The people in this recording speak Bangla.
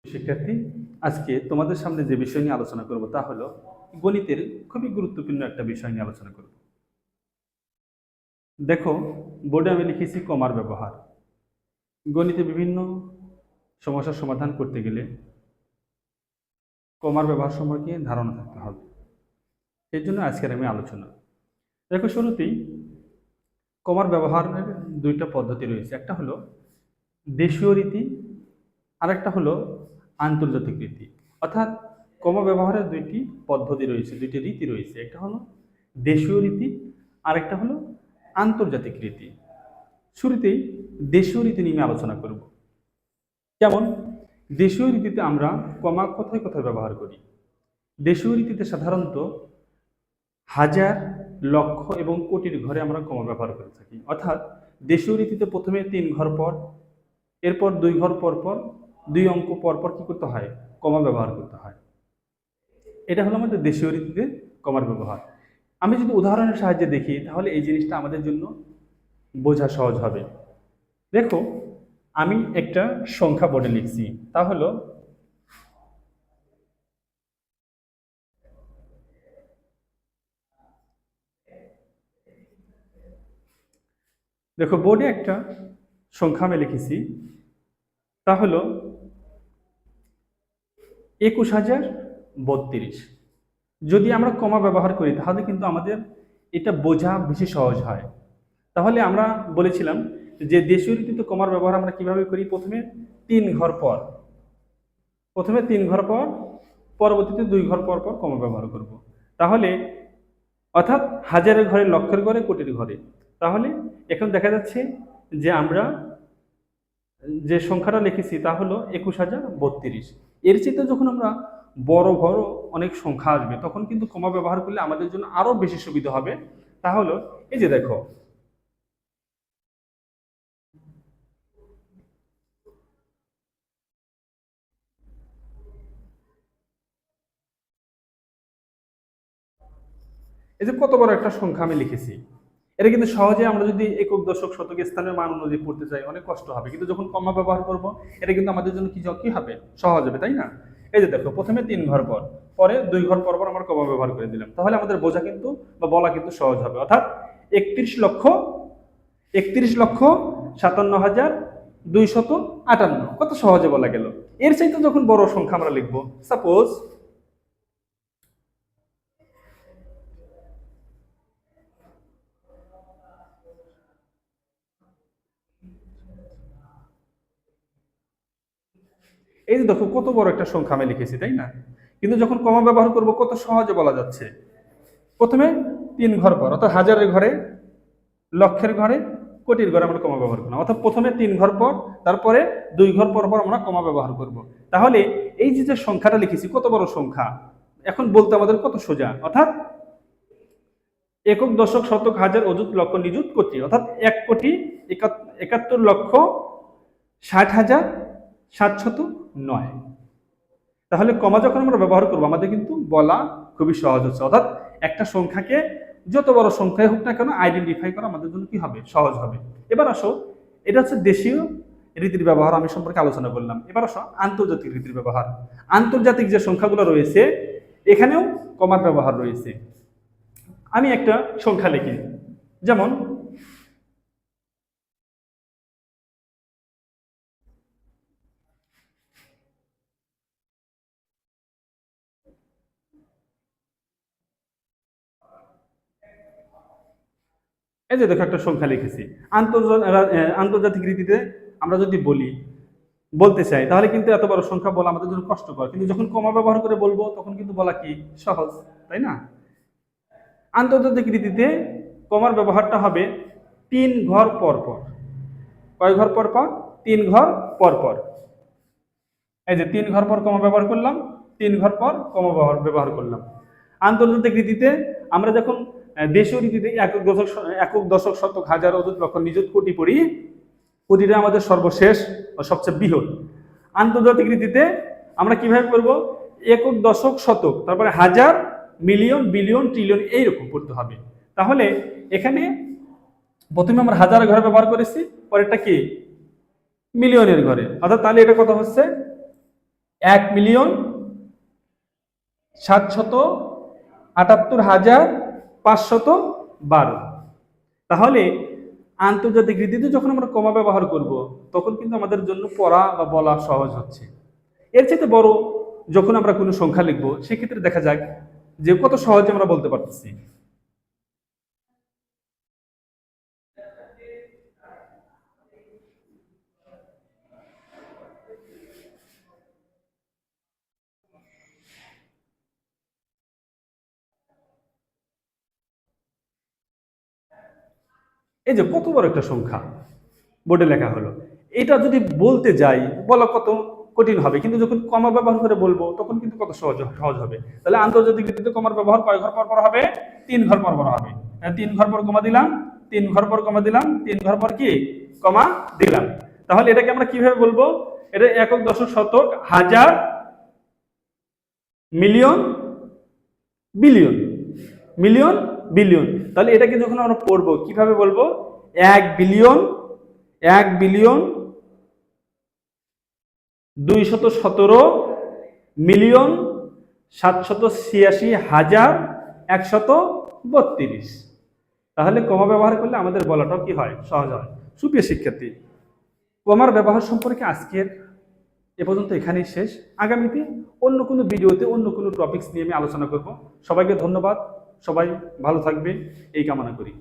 শিক্ষার্থী, আজকে তোমাদের সামনে যে বিষয় নিয়ে আলোচনা করব তা হলো গণিতের খুবই গুরুত্বপূর্ণ একটা বিষয় নিয়ে আলোচনা করব। দেখো, বোর্ডে আমি লিখেছি কমার ব্যবহার। গণিতে বিভিন্ন সমস্যার সমাধান করতে গেলে কমার ব্যবহার সম্পর্কে ধারণা থাকতে হবে। এই জন্য আজকের আমি আলোচনা। দেখো, শুরুতেই কমার ব্যবহারের দুইটা পদ্ধতি রয়েছে। একটা হলো দেশীয় রীতি, আরেকটা হলো আন্তর্জাতিক রীতি। অর্থাৎ কমা ব্যবহারের দুইটি পদ্ধতি রয়েছে, দুইটি রীতি রয়েছে। একটা হলো দেশীয় রীতি, আরেকটা হলো আন্তর্জাতিক রীতি। শুরুতেই দেশীয় রীতি নিয়ে আলোচনা করব। যেমন দেশীয় রীতিতে আমরা কমা কোথায় কোথায় ব্যবহার করি। দেশীয় রীতিতে সাধারণত হাজার, লক্ষ এবং কোটির ঘরে আমরা কমা ব্যবহার করে থাকি। অর্থাৎ দেশীয় রীতিতে প্রথমে 3 ঘর পর, এরপর 2 ঘর পর পর, 2 অঙ্ক পর পর কি করতে হয়? কমা ব্যবহার করতে হয়। এটা হলো আমাদের দেশীয় রীতিতে কমার ব্যবহার। আমি যদি উদাহরণের সাহায্যে দেখি তাহলে এই জিনিসটা আমাদের জন্য বোঝা সহজ হবে। দেখো, আমি একটা সংখ্যা বোর্ডে লিখছি, তা হলো দেখো বোর্ডে একটা সংখ্যা আমি লিখেছি, তা হলো 21,032। যদি আমরা কমা ব্যবহার করি তাহলে কিন্তু আমাদের এটা বোঝা বেশি সহজ হয়। তাহলে আমরা বলেছিলাম যে দেশীয় রীতিতে কমার ব্যবহার আমরা কিভাবে করি? প্রথমে 3 ঘর পর, পরবর্তীতে 2 ঘর পর পর কমা ব্যবহার করব। তাহলে অর্থাৎ হাজারের ঘরে, লক্ষের ঘরে, কোটির ঘরে। তাহলে এখন দেখা যাচ্ছে যে আমরা যে সংখ্যাটা লিখেছি তা হলো 21,032। এর চেয়ে যখন আমরা বড় বড় অনেক সংখ্যা আসবে তখন কিন্তু কমা ব্যবহার করলে আমাদের জন্য আরো বেশি সুবিধা হবে। তাহলে এই যে দেখো, এই যে কত বড় একটা সংখ্যা আমি লিখেছি, এটা কিন্তু সহজে আমরা যদি একক, দশক, শতক স্থানের মান অনুযায়ী পড়তে চাই অনেক কষ্ট হবে, কিন্তু যখন কমা ব্যবহার করব এটা কিন্তু আমাদের জন্য কি হবে? সহজ হবে, তাই না? এই যে দেখো, প্রথমে 3 ঘর পর, পরে 2 ঘর পর পর আমরা কমা ব্যবহার করে দিলাম। তাহলে আমাদের বোঝা কিন্তু বা বলা কিন্তু সহজ হবে। অর্থাৎ 31,57,258। কত সহজে বলা গেল। এর চাইতে যখন বড় সংখ্যা আমরা লিখবো, সাপোজ এই যে দেখো কত বড় একটা সংখ্যা আমি লিখেছি, তাই না? কিন্তু যখন কমা ব্যবহার করব কত সহজে বলা যাচ্ছে। প্রথমে 3 ঘর পর, অর্থাৎ হাজারের ঘরে, লক্ষের ঘরে, কোটির ঘরে আমরা কমা ব্যবহার করলাম। অর্থাৎ প্রথমে 3 ঘর পর, তারপরে 2 ঘর পর পর আমরা কমা ব্যবহার করব। তাহলে এই যে সংখ্যাটা লিখেছি, কত বড় সংখ্যা, এখন বলতে আমাদের কত সোজা। অর্থাৎ একক, দশক, শতক, হাজার, অযুত, লক্ষ, নিযুত, কোটি। অর্থাৎ 1,71,60,709। তাহলে কমা যখন আমরা ব্যবহার করবো আমাদের কিন্তু বলা খুবই সহজ হচ্ছে। অর্থাৎ একটা সংখ্যাকে যত বড় সংখ্যায় হোক না কেন আইডেন্টিফাই করা আমাদের জন্য কি হবে? সহজ হবে। এবার আসো, এটা হচ্ছে দেশীয় রীতির ব্যবহার আমি সম্পর্কে আলোচনা করলাম। এবার আসো আন্তর্জাতিক রীতির ব্যবহার। আন্তর্জাতিক যে সংখ্যাগুলো রয়েছে এখানেও কমার ব্যবহার রয়েছে। আমি একটা সংখ্যা লিখি, যেমন এই যে দেখো একটা সংখ্যা লিখেছি। আন্তর্জাতিক রীতিতে আমরা যদি বলতে চাই তাহলে কিন্তু এত বড় সংখ্যা বলা আমাদের জন্য কষ্টকর, কিন্তু যখন কমা ব্যবহার করে বলবো তখন কিন্তু বলা কি সহজ, তাই না? আন্তর্জাতিক রীতিতে কমার ব্যবহারটা হবে 3 ঘর পর পর। কয় ঘর পর পর? 3 ঘর পর পর। এই যে 3 ঘর পর কমা ব্যবহার করলাম, 3 ঘর পর কমা ব্যবহার করলাম। আন্তর্জাতিক রীতিতে আমরা যখন দেশীয় রীতিতে একক, দশক, শতক, হাজার, অযুত, লক্ষ, নিযুত, কোটি পড়ি, কোটিটা আমাদের সর্বশেষ ও সবচেয়ে বৃহৎ। আন্তর্জাতিক রীতিতে আমরা কিভাবে করব? একক, দশক, শতক, তারপরে হাজার, মিলিয়ন, বিলিয়ন, ট্রিলিয়ন, এইরকম পড়তে হবে। তাহলে এখানে প্রথমে আমরা হাজার ঘরে ব্যবহার করেছি, পরেরটা কি মিলিয়নের ঘরে। অর্থাৎ তাহলে এটা কত হচ্ছে? 1,778,512। তাহলে আন্তর্জাতিক রীতিতে যখন আমরা কমা ব্যবহার করব তখন কিন্তু আমাদের জন্য পড়া বা বলা সহজ হচ্ছে। এর চাইতে বড় যখন আমরা কোনো সংখ্যা লিখবো সেক্ষেত্রে দেখা যাক যে কত সহজে আমরা বলতে পারতেছি। এই যে কত বড় একটা সংখ্যা বোর্ডে লেখা হলো, এটা যদি বলতে যাই বলা কত কঠিন হবে, কিন্তু যখন কমা ব্যবহার করে বলবো তখন কিন্তু কত সহজ সহজ হবে। তাহলে আন্তর্জাতিক ভিত্তিতে কমার ব্যবহার কয় ঘর পর পর হবে? 3 ঘর পর পর হবে। 3 ঘর পর কমা দিলাম, 3 ঘর পর কমা দিলাম, 3 ঘর পর কি কমা দিলাম। তাহলে এটাকে আমরা কিভাবে বলবো? এটা একক, দশক, শতক, হাজার, মিলিয়ন, বিলিয়ন, মিলিয়ন, বিলিয়ন। তাহলে এটাকে যখন আমরা পড়বো কিভাবে বলবো? 1 বিলিয়ন, 1 বিলিয়ন 217 মিলিয়ন 786,132। তাহলে কমা ব্যবহার করলে আমাদের বলাটাও কি হয়? সহজ হয়। সুপ্রিয় শিক্ষার্থী, কমার ব্যবহার সম্পর্কে আজকের এ পর্যন্ত এখানেই শেষ। আগামীতে অন্য কোনো ভিডিওতে অন্য কোনো টপিকস নিয়ে আমি আলোচনা করব। সবাইকে ধন্যবাদ, সবাই ভালো থাকবে এই কামনা করি।